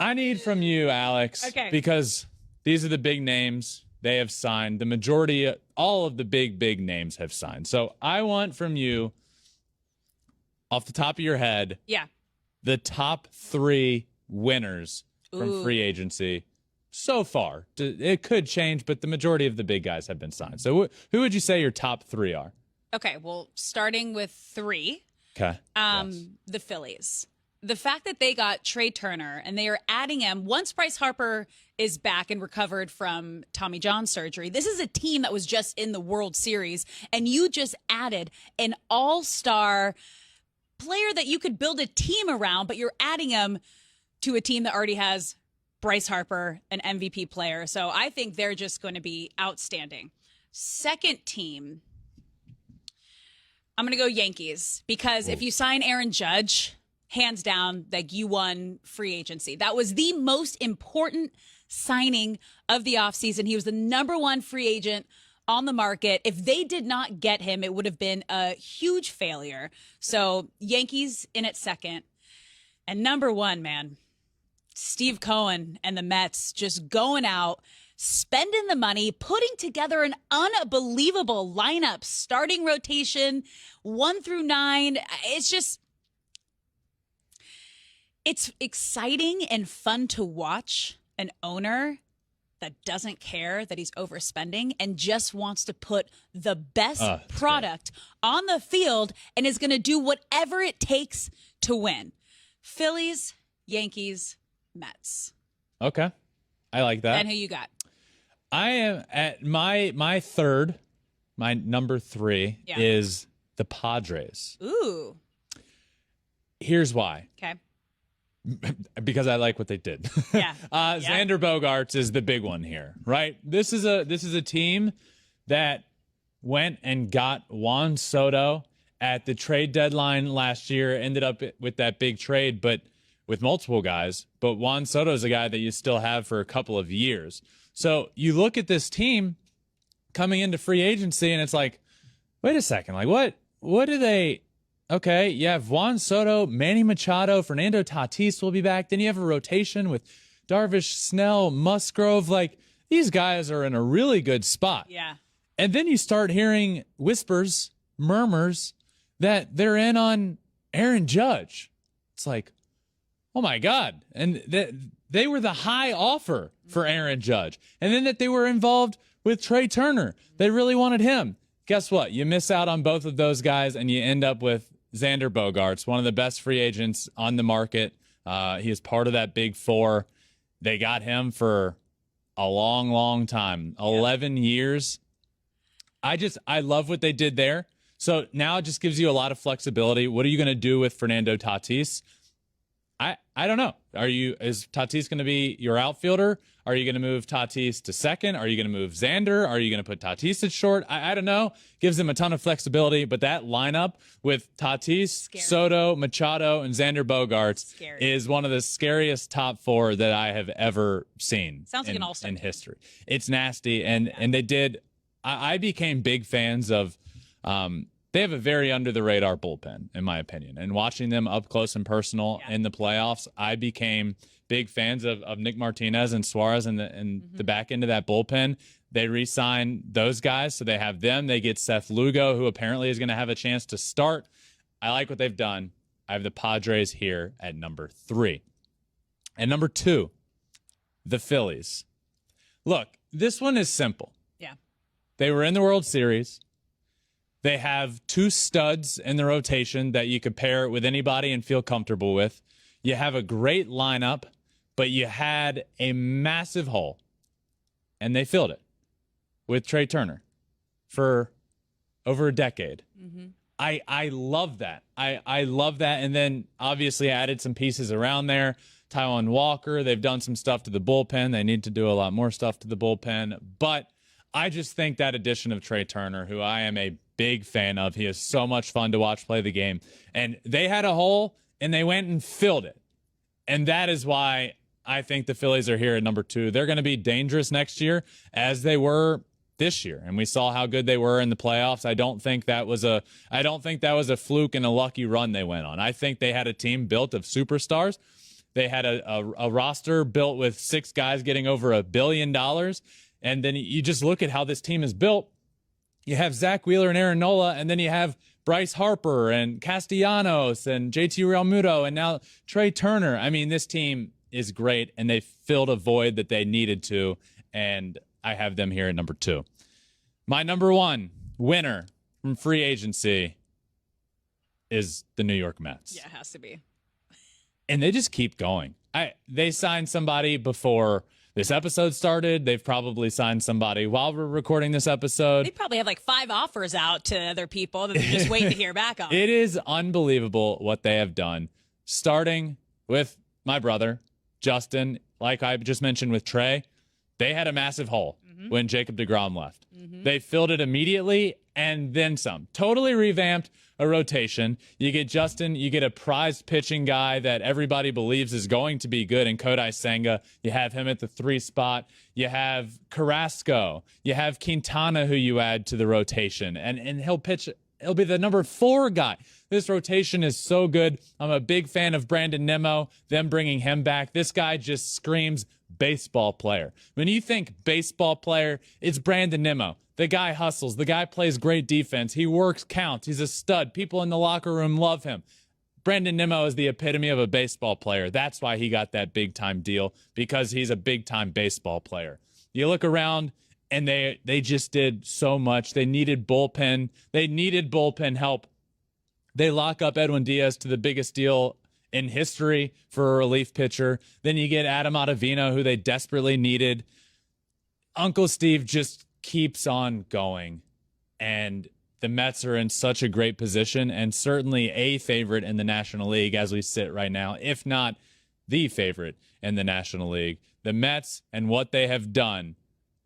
I need from you, Alex, because these are the big names they have signed. The majority, all of the big names have signed. So I want from you, off the top of your head, the top 3 winners from free agency so far. It could change, but the majority of the big guys have been signed. So who would you say your top 3 are? Okay, well, starting with 3. Okay. The Phillies. The fact that they got Trey Turner and they are adding him once Bryce Harper is back and recovered from Tommy John surgery. This is a team that was just in the World Series, and you just added an all-star player that you could build a team around, but you're adding him to a team that already has Bryce Harper, an MVP player. So I think they're just going to be outstanding. Second team, I'm going to go Yankees, because if you sign Aaron Judge, hands down, like, you won free agency. That was the most important signing of the offseason. He was the number 1 free agent on the market. If they did not get him, it would have been a huge failure. So Yankees in at second. And number 1, man, Steve Cohen and the Mets just going out, spending the money, putting together an unbelievable lineup, starting rotation 1 through 9. It's exciting and fun to watch an owner that doesn't care that he's overspending and just wants to put the best product on the field and is going to do whatever it takes to win. Phillies, Yankees, Mets. Okay. I like that. And who you got? I am at my third, my number 3 is the Padres. Ooh. Here's why. Okay. Because I like what they did. Xander Bogaerts is the big one here, right? This is a team that went and got Juan Soto at the trade deadline last year, ended up with that big trade, but with multiple guys. But Juan Soto is a guy that you still have for a couple of years. So you look at this team coming into free agency, and it's like, wait a second, like what do they? Okay, you have Juan Soto, Manny Machado, Fernando Tatis will be back. Then you have a rotation with Darvish, Snell, Musgrove. Like, these guys are in a really good spot. Yeah. And then you start hearing whispers, murmurs, that they're in on Aaron Judge. It's like, oh my God. And they were the high offer for Aaron Judge. And then that they were involved with Trey Turner. They really wanted him. Guess what? You miss out on both of those guys, and you end up with Xander Bogaerts, one of the best free agents on the market. He is part of that big 4. They got him for a long, long time, 11 years. I love what they did there. So now it just gives you a lot of flexibility. What are you going to do with Fernando Tatis? I don't know. Is Tatis going to be your outfielder? Are you going to move Tatis to second? Are you going to move Xander? Are you going to put Tatis at short? I don't know. Gives them a ton of flexibility, but that lineup with Tatis, Soto, Machado, and Xander Bogaerts is one of the scariest top 4 that I have ever seen. Sounds like an all-star in history. It's nasty, and they did. I became big fans of. They have a very under-the-radar bullpen, in my opinion. And watching them up close and personal in the playoffs, I became big fans of Nick Martinez and Suarez and the back end of that bullpen. They re-sign those guys, so they have them. They get Seth Lugo, who apparently is going to have a chance to start. I like what they've done. I have the Padres here at number 3. And number 2, the Phillies. Look, this one is simple. Yeah. They were in the World Series. They have 2 studs in the rotation that you could pair with anybody and feel comfortable with. You have a great lineup, but you had a massive hole, and they filled it with Trey Turner for over a decade. Mm-hmm. I love that. I love that. And then obviously added some pieces around there. Taijuan Walker, they've done some stuff to the bullpen. They need to do a lot more stuff to the bullpen. But I just think that addition of Trey Turner, who I am a big fan of, he is so much fun to watch play the game. And they had a hole, and they went and filled it. And that is why I think the Phillies are here at number 2. They're going to be dangerous next year, as they were this year. And we saw how good they were in the playoffs. I don't think that was a fluke and a lucky run they went on. I think they had a team built of superstars They had a roster built with 6 guys getting over $1 billion. And then you just look at how this team is built. You have Zach Wheeler and Aaron Nola, and then you have Bryce Harper and Castellanos and JT Realmuto and now Trey Turner. I mean, this team is great, and they filled a void that they needed to, and I have them here at number 2. My number 1 winner from free agency is the New York Mets. Yeah, it has to be. And they just keep going. They signed somebody before this episode started. They've probably signed somebody while we're recording this episode. They probably have like 5 offers out to other people that they're just waiting to hear back on. It is unbelievable what they have done, starting with my brother, Justin. Like I just mentioned with Trey, they had a massive hole when Jacob deGrom left. They filled it immediately and then some. Totally revamped a rotation. You get Justin, you get a prized pitching guy that everybody believes is going to be good in Kodai Senga. You have him at the 3 spot. You have Carrasco. You have Quintana, who you add to the rotation. And he'll pitch. He'll be the number 4 guy. This rotation is so good. I'm a big fan of Brandon Nimmo, them bringing him back. This guy just screams baseball player. When you think baseball player, it's Brandon Nimmo. The guy hustles. The guy plays great defense. He works counts. He's a stud. People in the locker room love him. Brandon Nimmo is the epitome of a baseball player. That's why he got that big-time deal, because he's a big-time baseball player. You look around, and they just did so much. They needed bullpen. They needed bullpen help. They lock up Edwin Diaz to the biggest deal in history for a relief pitcher. Then you get Adam Ottavino, who they desperately needed. Uncle Steve just keeps on going. And the Mets are in such a great position, and certainly a favorite in the National League as we sit right now, if not the favorite in the National League. The Mets and what they have done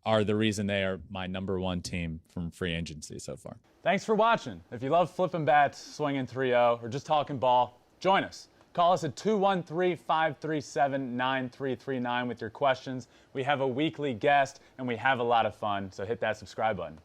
are the reason they are my number 1 team from free agency so far. Thanks for watching. If you love Flippin Bats, swinging 3-0, or just talking ball, join us. Call us at 213-537-9339 with your questions. We have a weekly guest, and we have a lot of fun, so hit that subscribe button.